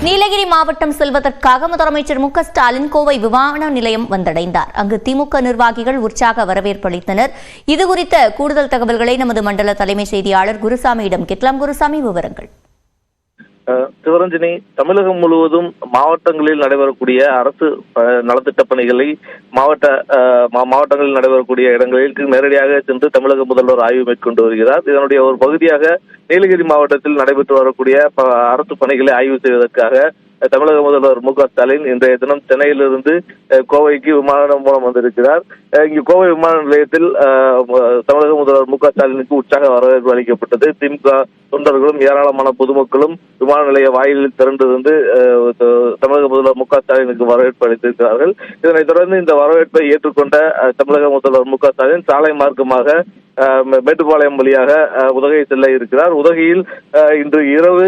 நீலகிரி மாவட்டம் செல்வதற்காக முதலமைச்சர் மு.க.ஸ்டாலின் கோவை விமான நிலையம் வந்தடைந்தார். அங்கு திமுக நிர்வாகிகள் உற்சாக வரவேற்பு அளித்தனர். இதுகுறித்த கூடுதல் தகவல்களை நமது மண்டல தலைமை செய்தியாளர் குருசாமியிடம் கேட்கலாம். குருசாமி, விவரங்கள். சிவரஞ்சனி, தமிழகம் முழுவதும் மாவட்டங்களில் நடைபெறக்கூடிய அரசு நலத்திட்ட பணிகளை மாவட்டங்களில் நடைபெறக்கூடிய இடங்களில் நேரடியாக சென்று தமிழக முதல்வர் ஆய்வு மேற்கொண்டு வருகிறார். இதனுடைய ஒரு பகுதியாக நீலகிரி மாவட்டத்தில் நடைபெற்று வரக்கூடிய அரசு பணிகளை ஆய்வு செய்வதற்காக தமிழக முதல்வர் மு.க.ஸ்டாலின் இன்றைய தினம் சென்னையிலிருந்து கோவைக்கு விமானம் மூலம் வந்திருக்கிறார். இங்கு கோவை விமான நிலையத்தில் தமிழக முதல்வர் மு.க.ஸ்டாலினுக்கு உற்சாக வரவேற்பு அளிக்கப்பட்டது. திமுக தொண்டர்களும் ஏராளமான பொதுமக்களும் விமான நிலைய வாயிலில் திரண்டிருந்து தமிழக முதல்வர் மு.க.ஸ்டாலினுக்கு வரவேற்பு அளித்திருக்கிறார்கள். இதனைத் தொடர்ந்து இந்த வரவேற்பை ஏற்றுக்கொண்ட தமிழக முதல்வர் மு.க.ஸ்டாலின் சாலை மார்க்கமாக மேட்டுப்பாளையம் வழியாக உதகை செல்ல இருக்கிறார். உதகையில் இன்று இரவு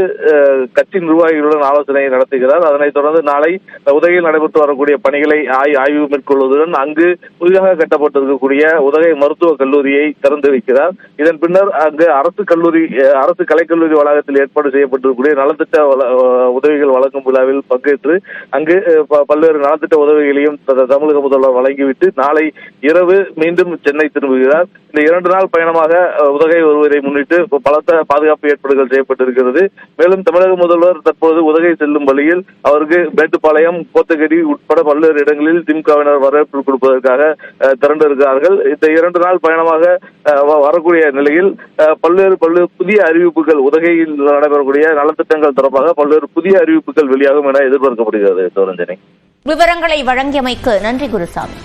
கட்சி நிர்வாகிகளுடன் ஆலோசனை நடத்துகிறார். அதனைத் தொடர்ந்து நாளை உதகையில் நடைபெற்று வரக்கூடிய பணிகளை ஆய்வு மேற்கொள்வதுடன் அங்கு புதிதாக கட்டப்பட்டிருக்கக்கூடிய உதகை மருத்துவக் கல்லூரியை திறந்து வைக்கிறார். இதன் பின்னர் அங்கு அரசு கலைக்கல்லூரி வளாகத்தில் ஏற்பாடு செய்யப்பட்டிருக்கக்கூடிய நலத்திட்ட உதவிகள் வழங்கும் விழாவில் பங்கேற்று அங்கு பல்வேறு நலத்திட்ட உதவிகளையும் தமிழக முதல்வர் வழங்கிவிட்டு நாளை இரவு மீண்டும் சென்னை திரும்புகிறார். இந்த 2 நாள் பயணமாக உதகை வருவதை முன்னிட்டு பலத்த பாதுகாப்பு ஏற்பாடுகள் செய்யப்பட்டிருக்கிறது. மேலும் தமிழக முதல்வர் தற்போது உதகை செல்லும் வழியில் அவருக்கு மேட்டுப்பாளையம், கோத்தகிரி உட்பட பல்வேறு இடங்களில் திமுகவினர் வரவேற்பு கொடுப்பதற்காக திரண்டிருக்கிறார்கள். இந்த 2 நாள் பயணமாக வரக்கூடிய நிலையில் பல்வேறு புதிய அறிவிப்புகள், உதகையில் நடைபெறக்கூடிய நலத்திட்டங்கள் தொடர்பாக பல்வேறு புதிய அறிவிப்புகள் வெளியாகும் என எதிர்பார்க்கப்படுகிறது. விவரங்களை வழங்கியமைக்கு நன்றி குருசாமி.